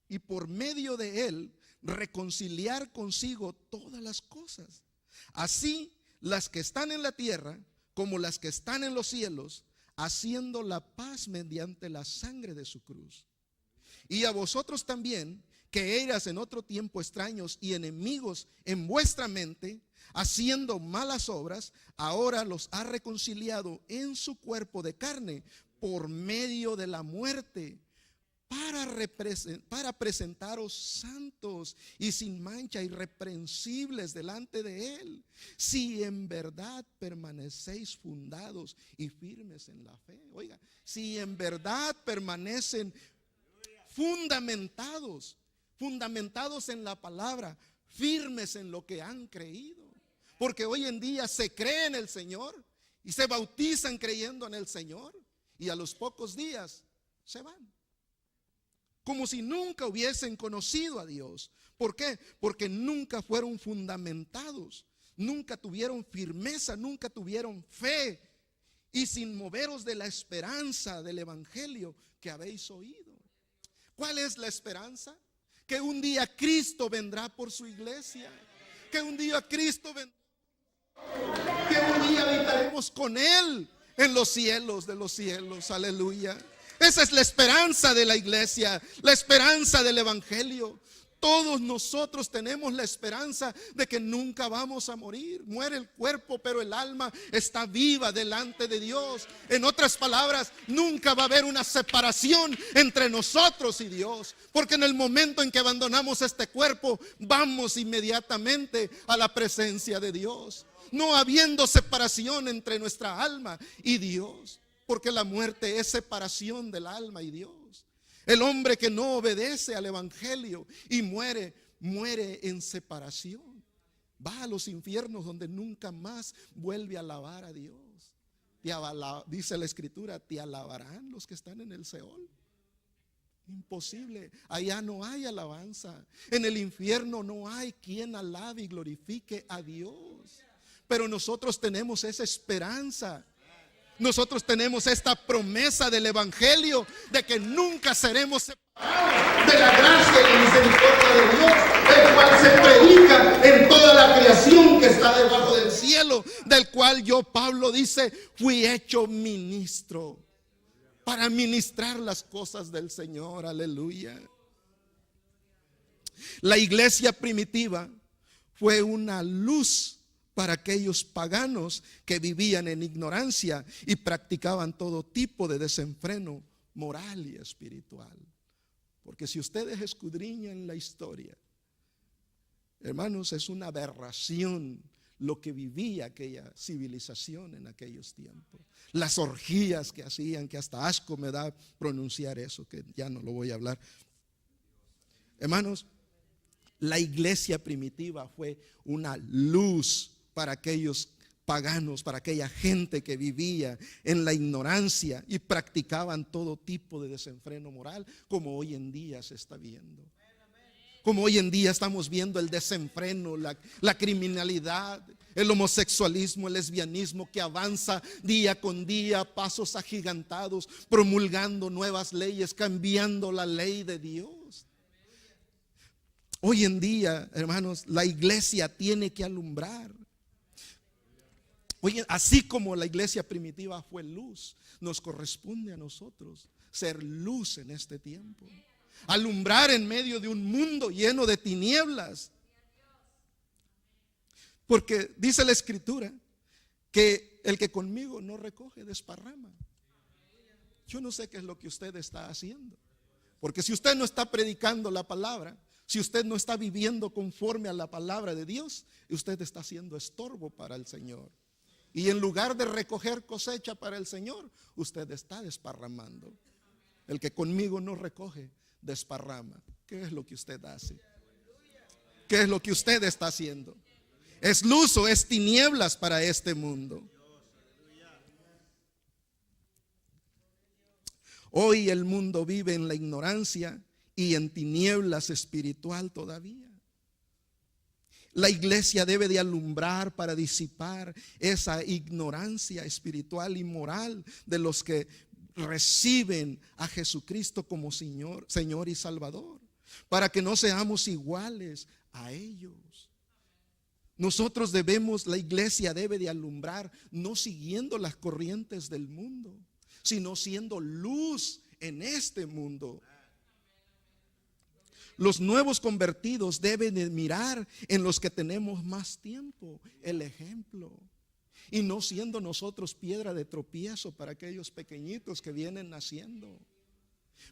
y por medio de él reconciliar consigo todas las cosas, así las que están en la tierra como las que están en los cielos, haciendo la paz mediante la sangre de su cruz. Y a vosotros también, que eras en otro tiempo extraños y enemigos en vuestra mente, haciendo malas obras, ahora los ha reconciliado en su cuerpo de carne por medio de la muerte, para presentaros santos y sin mancha, irreprensibles delante de él, si en verdad permanecéis fundados y firmes en la fe. Oiga, si en verdad permanecen fundamentados en la palabra, firmes en lo que han creído. Porque hoy en día se cree en el Señor y se bautizan creyendo en el Señor, y a los pocos días se van, como si nunca hubiesen conocido a Dios. ¿Por qué? Porque nunca fueron fundamentados, nunca tuvieron firmeza, nunca tuvieron fe, y sin moveros de la esperanza del evangelio que habéis oído. ¿Cuál es la esperanza? Que un día Cristo vendrá por su iglesia, que un día Cristo vendrá, que un día habitaremos con él en los cielos de los cielos. Aleluya. Esa es la esperanza de la iglesia, la esperanza del evangelio. Todos nosotros tenemos la esperanza de que nunca vamos a morir. Muere el cuerpo, pero el alma está viva delante de Dios. En otras palabras, nunca va a haber una separación entre nosotros y Dios, porque en el momento en que abandonamos este cuerpo, vamos inmediatamente a la presencia de Dios, no habiendo separación entre nuestra alma y Dios. Porque la muerte es separación del alma y Dios. El hombre que no obedece al evangelio y muere en separación. Va a los infiernos donde nunca más vuelve a alabar a Dios. Dice la escritura, te alabarán los que están en el Seol. Imposible, allá no hay alabanza. En el infierno no hay quien alabe y glorifique a Dios. Pero nosotros tenemos esa esperanza. Nosotros tenemos esta promesa del evangelio de que nunca seremos separados de la gracia y la misericordia de Dios, el cual se predica en toda la creación que está debajo del cielo, del cual yo, Pablo, dice, fui hecho ministro para ministrar las cosas del Señor. Aleluya. La iglesia primitiva fue una luz para aquellos paganos que vivían en ignorancia y practicaban todo tipo de desenfreno moral y espiritual. Porque si ustedes escudriñan la historia, hermanos, es una aberración lo que vivía aquella civilización en aquellos tiempos. Las orgías que hacían, que hasta asco me da pronunciar eso, que ya no lo voy a hablar. Hermanos, la iglesia primitiva fue una luz para aquellos paganos, para aquella gente que vivía en la ignorancia y practicaban todo tipo de desenfreno moral, como hoy en día se está viendo. Como hoy en día estamos viendo el desenfreno, la criminalidad, el homosexualismo, el lesbianismo que avanza día con día, pasos agigantados, promulgando nuevas leyes, cambiando la ley de Dios. Hoy en día, hermanos, la iglesia tiene que alumbrar. Oye, así como la iglesia primitiva fue luz, nos corresponde a nosotros ser luz en este tiempo. Alumbrar en medio de un mundo lleno de tinieblas. Porque dice la escritura que el que conmigo no recoge desparrama. Yo no sé qué es lo que usted está haciendo. Porque si usted no está predicando la palabra, si usted no está viviendo conforme a la palabra de Dios, usted está haciendo estorbo para el Señor. Y en lugar de recoger cosecha para el Señor, usted está desparramando. El que conmigo no recoge, desparrama. ¿Qué es lo que usted hace? ¿Qué es lo que usted está haciendo? ¿Es luz o es tinieblas para este mundo? Hoy el mundo vive en la ignorancia y en tinieblas espiritual todavía. La iglesia debe de alumbrar para disipar esa ignorancia espiritual y moral de los que reciben a Jesucristo como Señor y Salvador, para que no seamos iguales a ellos. Nosotros la iglesia debe de alumbrar, no siguiendo las corrientes del mundo, sino siendo luz en este mundo. Los nuevos convertidos deben de mirar en los que tenemos más tiempo el ejemplo, y no siendo nosotros piedra de tropiezo para aquellos pequeñitos que vienen naciendo.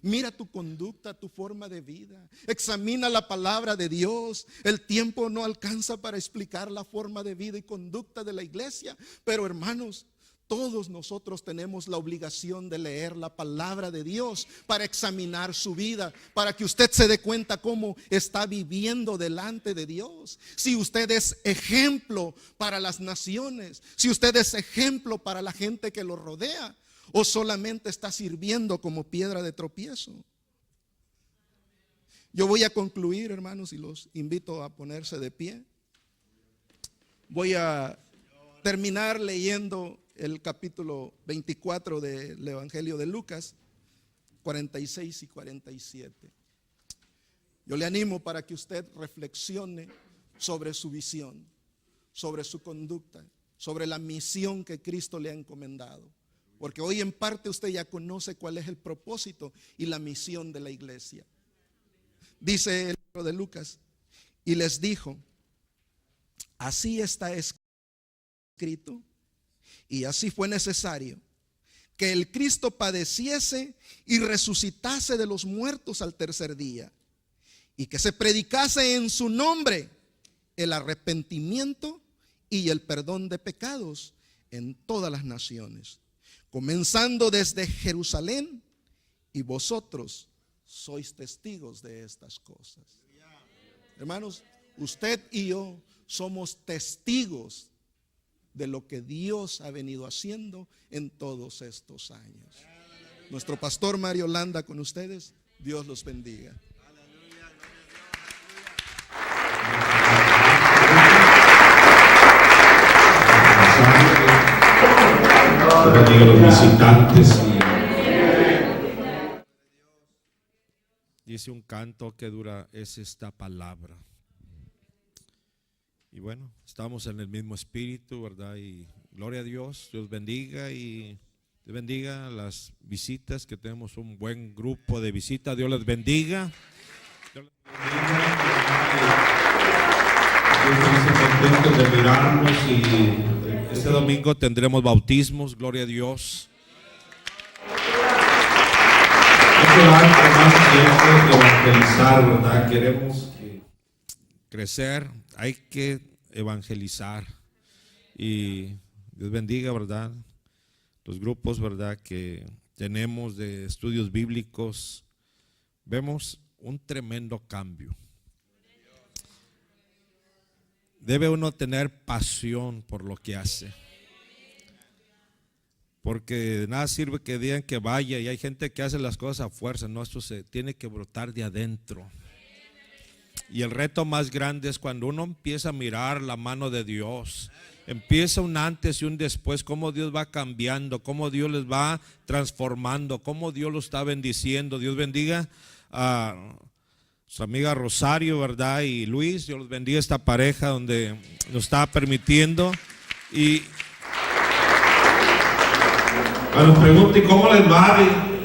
Mira tu conducta, tu forma de vida. Examina la palabra de Dios. El tiempo no alcanza para explicar la forma de vida y conducta de la iglesia, pero hermanos, todos nosotros tenemos la obligación de leer la palabra de Dios para examinar su vida, para que usted se dé cuenta cómo está viviendo delante de Dios. Si usted es ejemplo para las naciones, si usted es ejemplo para la gente que lo rodea, o solamente está sirviendo como piedra de tropiezo. Yo voy a concluir, hermanos, y los invito a ponerse de pie. Voy a terminar leyendo el capítulo 24 del Evangelio de Lucas, 46 y 47. Yo le animo para que usted reflexione sobre su visión, sobre su conducta, sobre la misión que Cristo le ha encomendado. Porque hoy en parte usted ya conoce cuál es el propósito y la misión de la iglesia. Dice el libro de Lucas, y les dijo: así está escrito, y así fue necesario que el Cristo padeciese y resucitase de los muertos al tercer día, y que se predicase en su nombre el arrepentimiento y el perdón de pecados en todas las naciones, comenzando desde Jerusalén, y vosotros sois testigos de estas cosas. Hermanos, usted y yo somos testigos de lo que Dios ha venido haciendo en todos estos años. Nuestro pastor Mario Landa con ustedes. Dios los bendiga. Bendiga a los visitantes. Dice un canto que dura es esta palabra. Y bueno, estamos en el mismo espíritu, ¿verdad? Y gloria a Dios, Dios bendiga y Dios bendiga las visitas, que tenemos un buen grupo de visitas. Dios les bendiga. Contentos de mirarnos, y Este domingo tendremos bautismos, gloria a Dios. Evangelizar, ¿verdad? Queremos Crecer, hay que evangelizar. Y Dios bendiga, ¿verdad? Los grupos, ¿verdad?, que tenemos de estudios bíblicos. Vemos un tremendo cambio. Debe uno tener pasión por lo que hace, porque de nada sirve que digan que vaya, y hay gente que hace las cosas a fuerza. No, esto se tiene que brotar de adentro. Y el reto más grande es cuando uno empieza a mirar la mano de Dios, empieza un antes y un después, cómo Dios va cambiando, cómo Dios les va transformando, cómo Dios lo está bendiciendo. Dios bendiga a su amiga Rosario, ¿verdad? Y Luis, Dios los bendiga, esta pareja donde nos está permitiendo. Y bueno, pregunte cómo les va.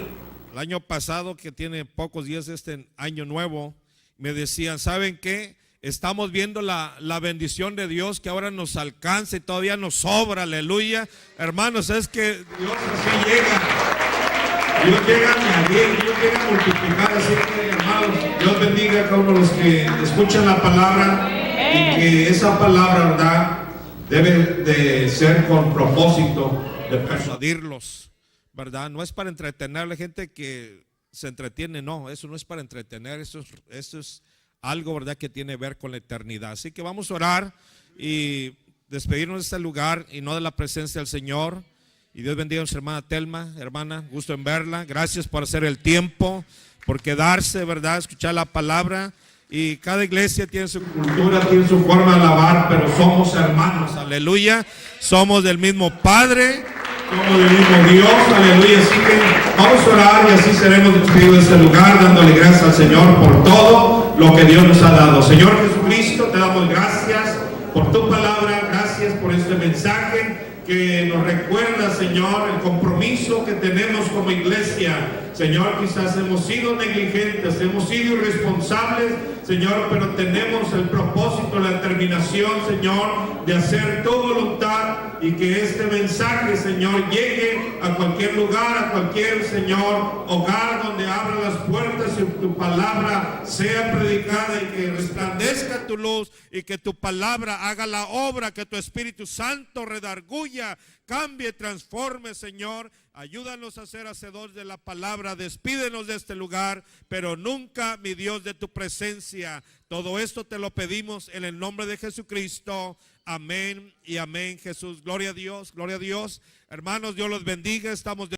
el año pasado, que tiene pocos días de este año nuevo, me decían, ¿saben qué? Estamos viendo la bendición de Dios que ahora nos alcanza y todavía nos sobra, aleluya. Hermanos, es que Dios así llega. Dios llega a añadir, Dios llega a multiplicar. Así que, hermanos, Dios bendiga a todos los que escuchan la palabra, y que esa palabra, ¿verdad?, debe de ser con propósito de persuadirlos, ¿verdad? No es para entretener a la gente que se entretiene, no, eso no es para entretener, eso es algo, ¿verdad?, que tiene que ver con la eternidad. Así que vamos a orar y despedirnos de este lugar y no de la presencia del Señor. Y Dios bendiga a nuestra hermana Telma, hermana, gusto en verla. Gracias por hacer el tiempo, por quedarse, ¿verdad? Escuchar la palabra. Y cada iglesia tiene su cultura, tiene su forma de alabar, pero somos hermanos, aleluya. Somos del mismo Padre, somos del mismo Dios, aleluya. Así que vamos a orar y así seremos despedidos de este lugar, dándole gracias al Señor por todo lo que Dios nos ha dado. Señor Jesucristo, te damos gracias por tu palabra, gracias por este mensaje que nos recuerda, Señor, el compromiso que tenemos como iglesia. Señor, quizás hemos sido negligentes, hemos sido irresponsables, Señor, pero tenemos el propósito, la determinación, Señor, de hacer tu voluntad y que este mensaje, Señor, llegue a cualquier lugar, a cualquier, Señor, hogar donde abra las puertas y tu palabra sea predicada y que resplandezca tu luz y que tu palabra haga la obra, que tu Espíritu Santo redarguya, cambie, transforme, Señor. Ayúdanos a ser hacedores de la palabra. Despídenos de este lugar, pero nunca, mi Dios, de tu presencia. Todo esto te lo pedimos en el nombre de Jesucristo. Amén y amén, Jesús. Gloria a Dios, gloria a Dios. Hermanos, Dios los bendiga. Estamos